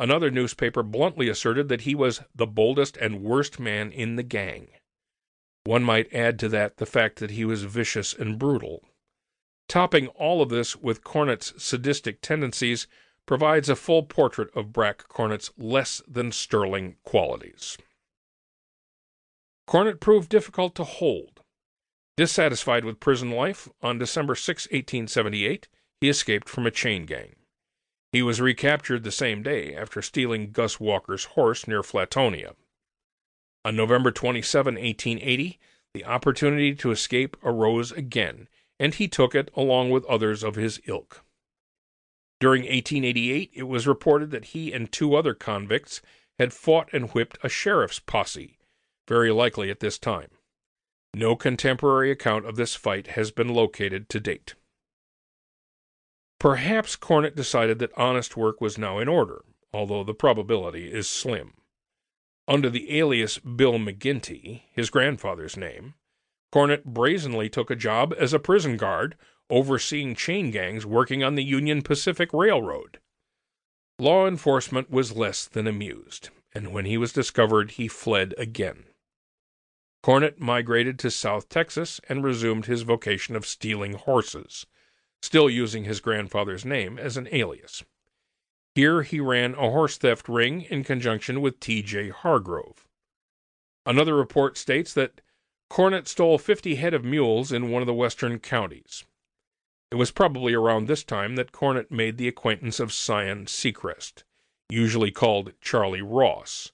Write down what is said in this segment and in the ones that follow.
Another newspaper bluntly asserted that he was the boldest and worst man in the gang. One might add to that the fact that he was vicious and brutal. Topping all of this with Cornett's sadistic tendencies provides a full portrait of Brack Cornett's less than sterling qualities. Cornett proved difficult to hold. Dissatisfied with prison life, on December 6, 1878, he escaped from a chain gang. He was recaptured the same day after stealing Gus Walker's horse near Flatonia. On November 27, 1880, the opportunity to escape arose again, and he took it along with others of his ilk. During 1888, it was reported that he and 2 other convicts had fought and whipped a sheriff's posse, very likely at this time. No contemporary account of this fight has been located to date. Perhaps Cornett decided that honest work was now in order, although the probability is slim. Under the alias Bill McGinty, his grandfather's name, Cornett brazenly took a job as a prison guard, overseeing chain gangs working on the Union Pacific Railroad. Law enforcement was less than amused, and when he was discovered, he fled again. Cornett migrated to South Texas and resumed his vocation of stealing horses, still using his grandfather's name as an alias. Here he ran a horse theft ring in conjunction with T.J. Hargrove. Another report states that Cornett stole 50 head of mules in one of the western counties. It was probably around this time that Cornett made the acquaintance of Sion Seacrest, usually called Charlie Ross,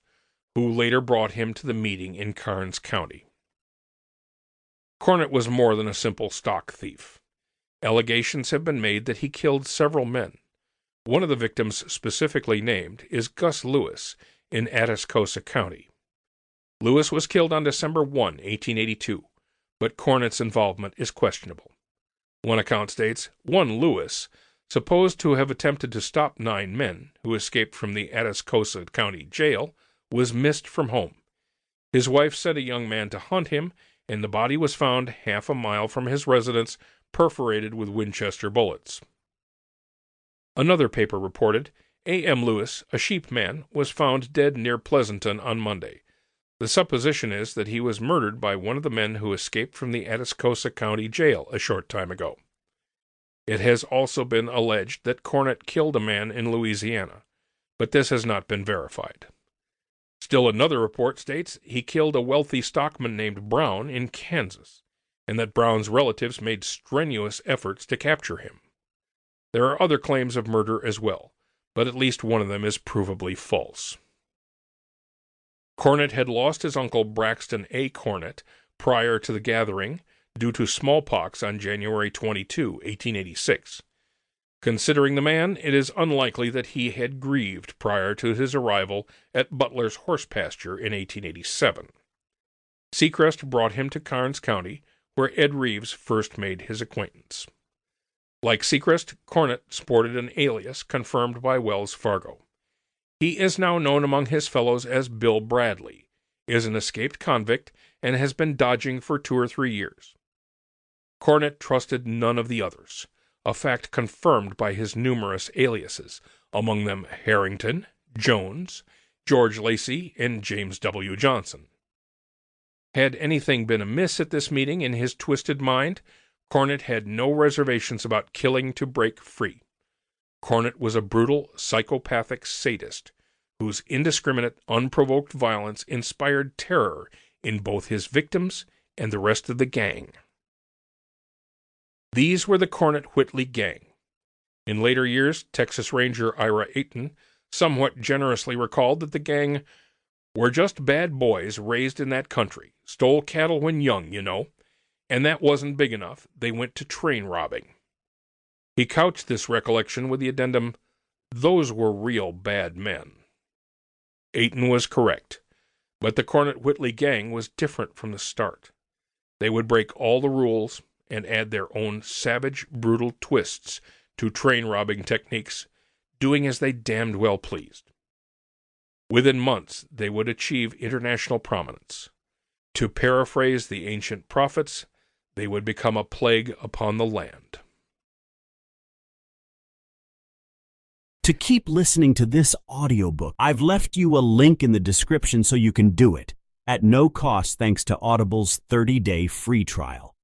who later brought him to the meeting in Karnes County. Cornett was more than a simple stock thief. Allegations have been made that he killed several men. One of the victims specifically named is Gus Lewis in Atascosa County. Lewis was killed on December 1, 1882, but Cornett's involvement is questionable. One account states, one Lewis, supposed to have attempted to stop 9 men who escaped from the Atascosa County jail, was missed from home. His wife sent a young man to hunt him, and the body was found half a mile from his residence, perforated with Winchester bullets. Another paper reported, A.M. Lewis, a sheep man, was found dead near Pleasanton on Monday. The supposition is that he was murdered by one of the men who escaped from the Atascosa County jail a short time ago. It has also been alleged that Cornett killed a man in Louisiana, but this has not been verified. Still another report states he killed a wealthy stockman named Brown in Kansas, and that Brown's relatives made strenuous efforts to capture him. There are other claims of murder as well, but at least one of them is provably false. Cornett had lost his uncle Braxton A. Cornett prior to the gathering due to smallpox on January 22, 1886. Considering the man, it is unlikely that he had grieved prior to his arrival at Butler's horse pasture in 1887. Seacrest brought him to Karnes County, where Ed Reeves first made his acquaintance. Like Seacrest, Cornett sported an alias confirmed by Wells Fargo. He is now known among his fellows as Bill Bradley, is an escaped convict, and has been dodging for 2 or 3 years. Cornett trusted none of the others, a fact confirmed by his numerous aliases, among them Harrington, Jones, George Lacey, and James W. Johnson. Had anything been amiss at this meeting in his twisted mind, Cornett had no reservations about killing to break free. Cornett was a brutal, psychopathic sadist whose indiscriminate, unprovoked violence inspired terror in both his victims and the rest of the gang. These were the Cornett-Whitley gang. In later years, Texas Ranger Ira Ayton somewhat generously recalled that the gang were just bad boys raised in that country, stole cattle when young, you know, and that wasn't big enough. They went to train robbing. He couched this recollection with the addendum, "Those were real bad men." Ayton was correct, but the Cornett-Whitley gang was different from the start. They would break all the rules and add their own savage, brutal twists to train-robbing techniques, doing as they damned well pleased. Within months, they would achieve international prominence. To paraphrase the ancient prophets, they would become a plague upon the land. To keep listening to this audiobook, I've left you a link in the description so you can do it, at no cost thanks to Audible's 30-day free trial.